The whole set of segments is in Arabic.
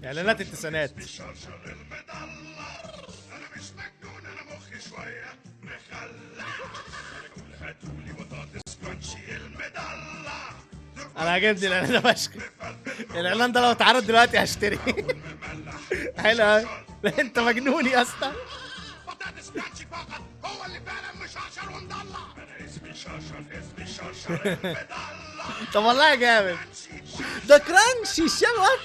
اعلانات التسعينات. انا مش مجنون، انا مخي شويه مخلع. هاتولي بطاطس كرانشي المدلع. انا عاجبني الاعلان ده فشخ. الاعلان ده لو اتعرض دلوقتي هشتري. حلو قوي. لا انت مجنون يا اسطى. بطاطس كرانشي فقط هو اللي فعلا مشرشر ومدلع. انا اسمي شرشر، اسمي شرشر المدلع. طب والله جامد. ده كرانشي الشبك.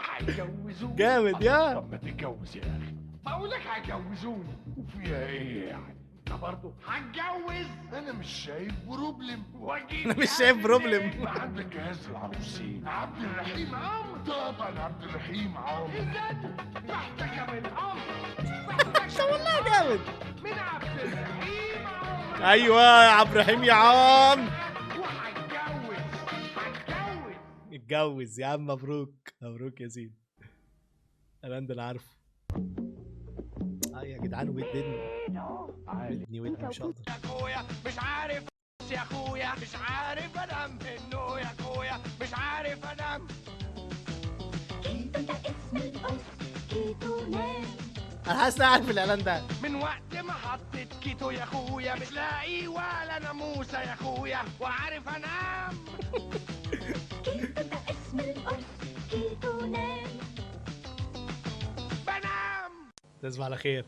هيجوزوني. جامد يا. طب ما تتجوز يا اخي. بقول لك هيجوزوني وفيها ايه يعني؟ انت برضه هتجوز. انا مش شايف بروبلم. واجيب أنا مش شايف بروبلم. عندك جهاز العروسين عبد الرحيم عمرو. طبعا عبد الرحيم عمرو. اذا محتاجه من عمرو. طب والله جامد. من عبد الرحيم عمرو. ايوه يا عبد الرحيم يا عم. وهتجوز. اتجوز يا عم. مبروك مبروك يا سيدي. الاعلان ده انا عارفه. يا جدعان ودني ودني مش هقدر. يا اخويا مش عارف يا اخويا مش عارف انام منه يا اخويا مش عارف انام. كيتو ده اسم القرص، كيتو نام. انا حاسس اني عارف الاعلان ده. من وقت ما حطيت كيتو يا اخويا مش لاقي ولا ناموسه يا اخويا وعارف انام. كيتو ده اسم القرص، كيتو نام. بنام. تصبح على خير.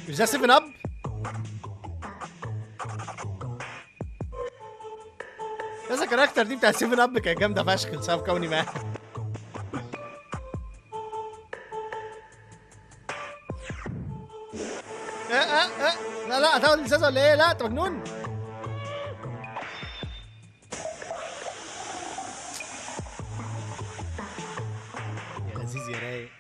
مش ده 7 اب؟ بس الكاركتر دي بتاع 7 اب كانت جامده فشخ بسبب كوني معاها. لا لا هتاخد الازازه ولا ايه؟ لا انت مجنون. يا لذيذ يا رايق.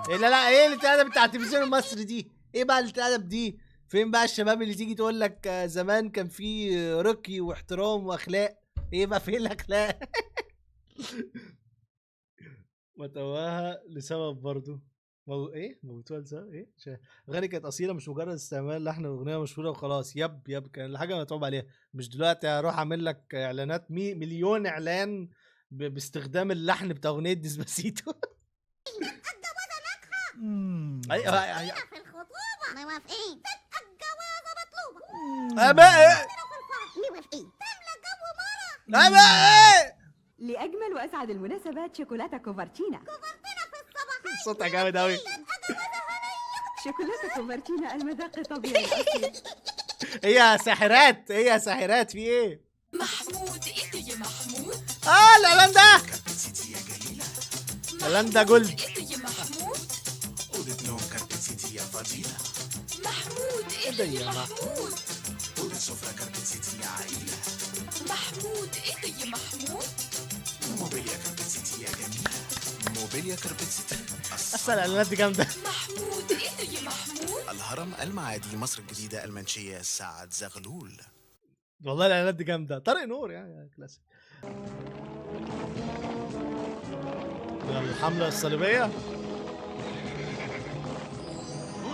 إيه لا لا ايه الادب بتاع التلفزيون المصري دي؟ ايه بقى الادب دي؟ فين بقى الشباب اللي تيجي تقول لك زمان كان في رقي واحترام واخلاق؟ ايه بقى فين الاخلاق؟ وتواها لسبب برضو. ايه موتوها لسبب ايه؟ اغاني كانت اصيله مش مجرد استعمال لحن اغنيه مشهوره وخلاص. يب كان الحاجه متعوب عليها. مش دلوقتي هروح اعمل لك اعلانات مليون اعلان باستخدام اللحن بتاع اغنيه ديسباسيتو. ايوه في الخطوبة موافقين. تبقى الجوازة مطلوبة. ابا موافقين. تملى جو مرة. ابا لأجمل وأسعد المناسبات شوكولاتة كوفرتينا. كوفرتنا في الصباحية. صوتها جامد اوي. شوكولاتة كوفرتينا المذاق طبيعي الأصيل. هي ساحرات هي ساحرات في ايه؟ محمود ايه يا محمود؟ الاعلان ده الاعلان ده جولد. ايه يا محمود؟ أوضة نوم كاربتسيتي يا فضيلة. محمود ده ايه يا يا محمود؟ أوضة سفرة كاربتسيتي يا عائلة. محمود ايه يا محمود؟ موبيليا كاربتسيتي يا جميلة. موبيليا كاربتسيتي. اصل الاعلانات دي جامده. محمود ايه يا محمود؟ الهرم، المعادي، مصر الجديدة، المنشية، سعد زغلول. والله الاعلانات دي جامده. طارق نور يعني كلاسيك. الحمله الصليبيه. او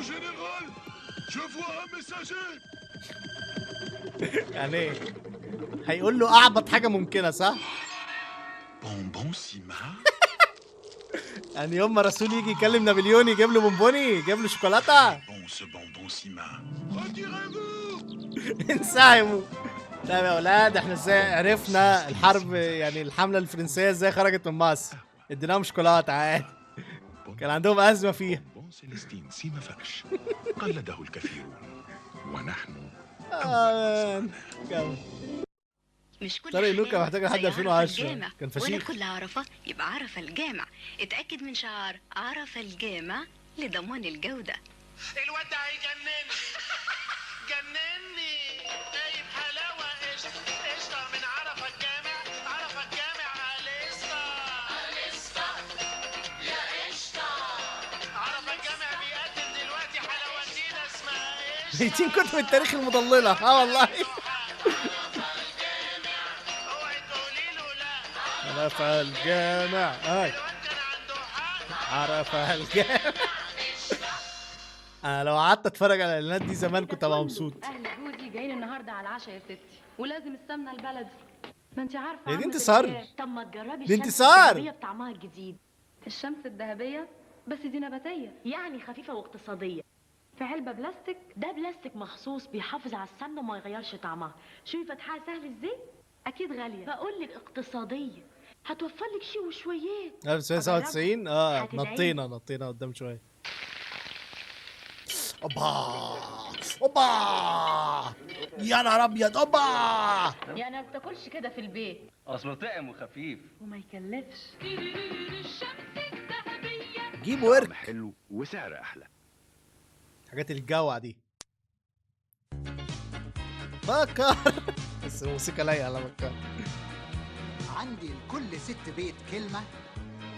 جنرال شوفوا أهم مساجين. يعني ايه؟ هيقول له اعبط حاجه ممكنه صح؟ بونبون سيما. يعني يوم ما رسول يجي يكلم نابليون يجيب له بونبوني يجيب له شوكولاته. بون سو بونبون سيما. انساهموا. طيب يا اولاد احنا ازاي عرفنا الحرب يعني الحمله الفرنسيه ازاي خرجت من مصر؟ اديناهم شوكولاته عادي. كان عندهم ازمه فيها. بون سيليستين سيما فرش قلده الكثيرون ونحن جامد. مش كل طارق لوكا محتاج لحد زي 2010 الجامع. كان ولا فشيخ. كل عرفة يبقى عرف الجامع. اتأكد من شعار عرف الجامع لضمان الجودة. الواد ده هيجنني. جنني. جايب حلاوه قشطه من عرفه الجامع. عرفه الجامع قشطه. يا قشطه. عرفه الجامع بيقدم دلوقتي حلاوه جديده اسمها قشطه. ميتين كتب التاريخ المضلله. والله. اوعي تقولي له لا. عرف الجامع. الواد كان عنده حق. عرف الجامع. انا لو قعدت اتفرج على الاعلانات دي زمان كنت ابقى مبسوط. اهل جوزي جايين النهارده على العشاء يا ستي ولازم السمنه البلدي. ما انت عارفه هي دي عامة انتصار. الحكاية. طب ما تجربي دي الشمس انتصار. الذهبيه بطعمها الجديد. الشمس الذهبيه بس دي نباتيه، يعني خفيفه واقتصاديه، في علبه بلاستيك. ده بلاستيك مخصوص بيحافظ على السمنه وما يغيرش طعمها. شوفي فتحها سهل ازاي. اكيد غاليه، بقول لك اقتصاديه، هتوفر لك شيء وشويات. 1997 نطينا قدام شويه. اوبا اوبا يا نهار ابيض اوبا. يعني ما بتاكلش كده في البيت اصله طعم وخفيف وما يكلفش. جيب ورك حلو وسعر احلى. حاجات الجوع دي. بكر بس الموسيقى لايقه على بكر. عندي لكل ست بيت كلمة،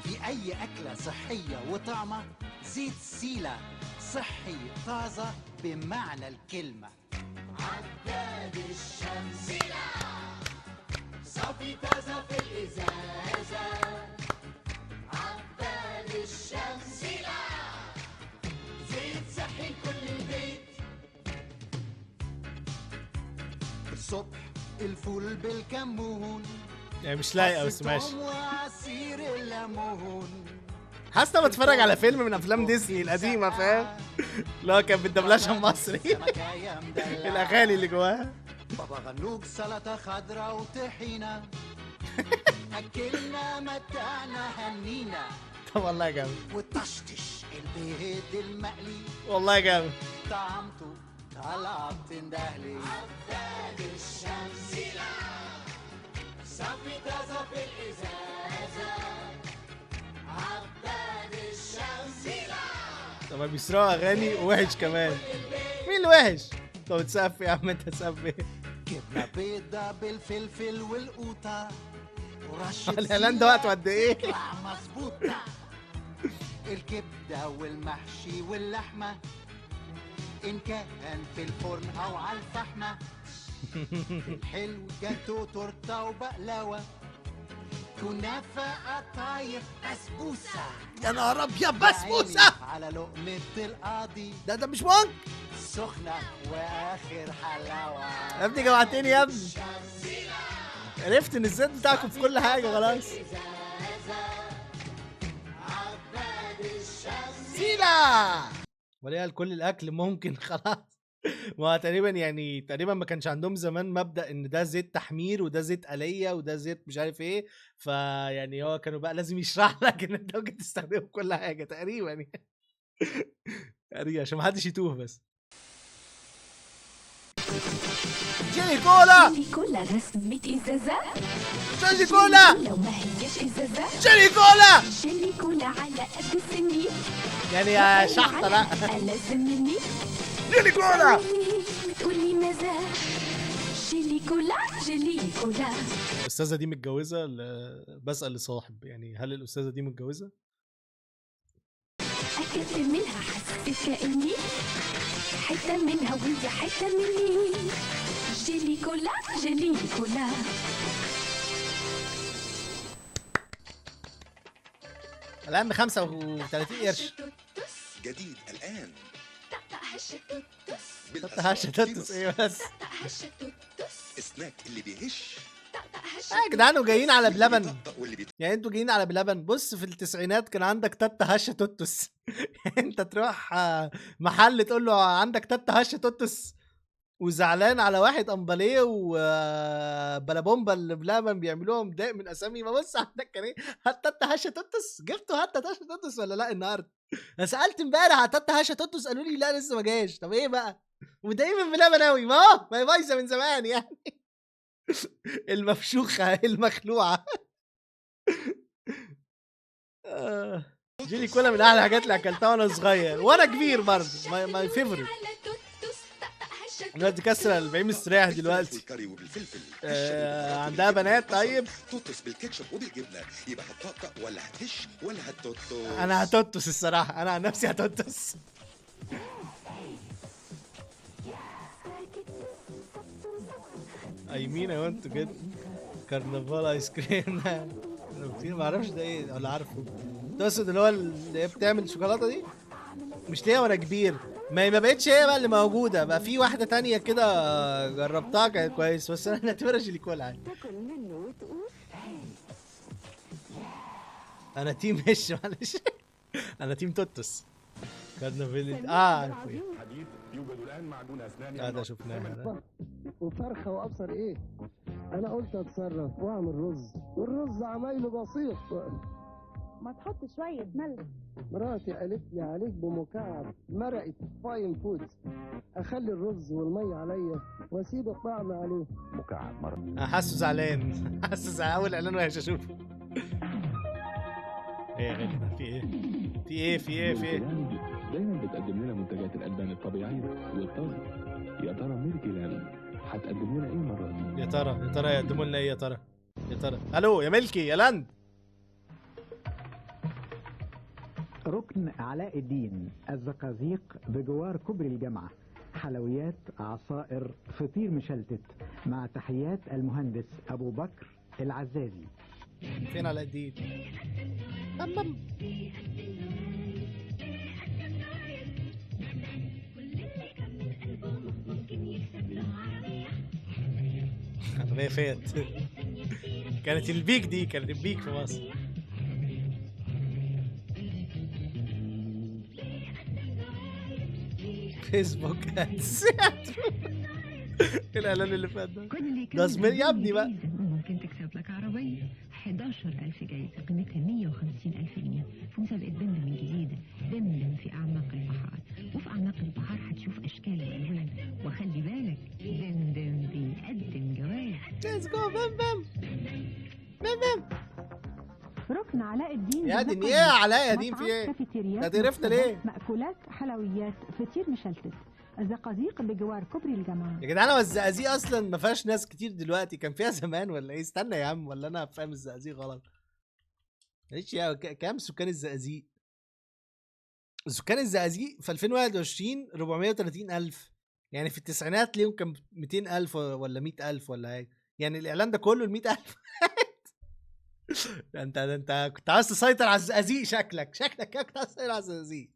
في أي أكلة صحية وطعمة زيت سيلا صحي طازة بمعنى الكلمة. عداد الشمس سيلا صافي طازة في الإزازة. عداد الشمس سيلا زيت صحي لكل البيت. الصبح الفول بالكمون، يعني مش لايقه بس ماشي. وعصير الليمون. حاسس انا بتفرج على فيلم من افلام ديزني القديمه، فاهم؟ لا كان بالدبلجه المصري. الاغاني اللي جواها. بابا غنوج سلطه خضراء وطحينه. اكلنا متعنا هنينا. طب والله جامد. وطشطش البيض المقلي والله جامد. طعمته طلع بتندهلي. عداد الشمس صافي طازة في الإزازة. عداد الشمس. طب بيسرقوا اغاني وحش كمان. مين اللي وحش؟ طب تسقف يا عم، انت تسقف ايه؟ جبنة بيضة بالفلفل والقوطة ورشة الاعلان ده وقته قد ايه؟ تطلع مظبوطة. الكبدة والمحشي واللحمة إن كان في الفرن أو على الفحمة. الحلو جاتو تورته وبقلاوة كنافة قطايف بسبوسة. يا نهار ابيض بسبوسه على لقمة القاضي. ده مش ممكن. سخنة واخر حلاوة. يا ابني جوعتني يا ابني. عرفت ان الزيت بتاعكم في كل حاجه خلاص. سيلا وليها كل الاكل ممكن خلاص. ما تقريبا يعني تقريبا ما كانش عندهم زمان مبدأ ان ده زيت تحمير وده زيت آلية وده زيت مش عارف ايه. فيعني هو كانوا بقى لازم يشرح لك ان انت ممكن تستخدمه في كل حاجه تقريبا يعني. تقريبا عشان ما حدش يتوه بس. جيلي كولا. جيلي كولا رسمة ازازة. جيلي كولا لو ما هيش ازازة. جيلي كولا. جيلي كولا على قد سني. يعني يا شحطة لا. ألزم مني. جيلي كولا. تقولي مزاج. جيلي كولا جيلي كولا. الأستاذة دي متجوزة؟ بسأل لصاحب يعني هل الأستاذة دي متجوزة؟ أكلت منها حسيت كأني حتة منها وانت حتة مني. جيلي كولا جيلي كولا. الآن ب35 قرش. جديد الآن هشة توتس ايه بس؟ سناك اللي بيهش. يا جدعان وجايين على بلبن. يعني انتوا جايين على بلبن. بص في التسعينات كان عندك تتة هشة توتس. انت تروح محل تقول له عندك تتة هشة توتس وزعلان على واحد امباليه وبلابومبا اللي بلبن بيعملوها مضايق من اسامي. ما بص عندك كان ايه؟ هات تتة هشة توتس. جبتوا هات تتة هشة توتس ولا لا النهارده؟ انا سالت امبارح على تتة هشة توتس قالوا لي لا لسه ما جاش. طب ايه بقى؟ ومضايقين من بلبن قوي. ما هي بايظه من زمان يعني. المفشوخه المخلوعه. جيلي كولا من احلى الحاجات اللي اكلتها وانا صغير وانا كبير برضه. ماي فيفورت. دلوقتي كسر 40 مستريح دلوقتي. عندها بنات. طيب توتس بالكاتشب وبالجبنه يبقى هتطقطق ولا هتهش ولا هتوتس؟ انا هتوتس الصراحه. انا عن نفسي هتوتس. I mean I want to get كارنفال ايس كريم. ما اعرفش ده ايه ولا عارفه. تقصد اللي هو اللي هي بتعمل شوكولاته دي؟ مش ليها وانا كبير. ما بقتش هي بقى اللي موجوده بقى. في واحده تانية كده جربتها كانت كويس بس انا نعتبرها جيلي كولا عادي. وتقول انا تيم هش معلش. انا تيم توتس. خدنا فيلج عارف ايه. حديث يوجد الآن معجون أسنان هذا شفناها ده. وفرخة وأبصر إيه؟ أنا قلت أتصرف وأعمل رز، والرز عمايله بسيط. ما تحط شوية ملح. مراتي قالت لي عليك بمكعب مرقة فاين فود، أخلي الرز والمية عليا وأسيب الطعم عليه. مكعب مرة. انا حاسه زعلان. حاسه زعلان. اول اعلان وحش اشوفه. ايه يا غالي ده؟ في ايه؟ في ايه؟ في ايه؟ في ايه؟ دايما بتقدم لنا منتجات الألبان الطبيعية والطازة. يا ترى ميركي لاند هتقدم لنا ايه المرة دي؟ يا ترى يقدموا لنا ايه يا ترى؟ الو يا ملكي يا لاند. ركن علاء الدين الزقازيق بجوار كوبري الجامعة. حلويات، عصائر، فطير مشلتت، مع تحيات المهندس أبو بكر العزازي. فين علاء الدين؟ بم. عربية فيت. كانت البيك في مصر. فيسبوك ادز. الاعلان اللي فات ده زميل يا ابني بقى. ممكن تكسب لك عربية 11,000 جايزة قيمتها 150,000 جنيه في مسابقة دمدم الجديدة. دمدم في أعماق البحار، وفي أعماق البحار هتشوف أشكال وألوان، وخلي بالك دمدم بيقدم جوائز. ليتس جو بم. ركن علاء الدين يا دين ايه يا علاء يا دين في ايه؟ انت عرفت ليه؟ مأكولات، حلويات، فطير مشلتت. الزقازيق بجوار كوبري الجامعة. يا جدعان هو الزقازيق اصلا ما فيهاش ناس كتير دلوقتي، كان فيها زمان ولا ايه؟ استنى يا عم، ولا انا فاهم الزقازيق غلط؟ معلش يا كام سكان الزقازيق؟ سكان الزقازيق في 2021 430,000. يعني في التسعينات ليهم كان 200,000 ولا 100,000 ولا حاجه. يعني الاعلان ده كله ال 100,000. انت كنت عايز تسيطر على الزقازيق. شكلك كده كنت عايز تسيطر على الزقازيق.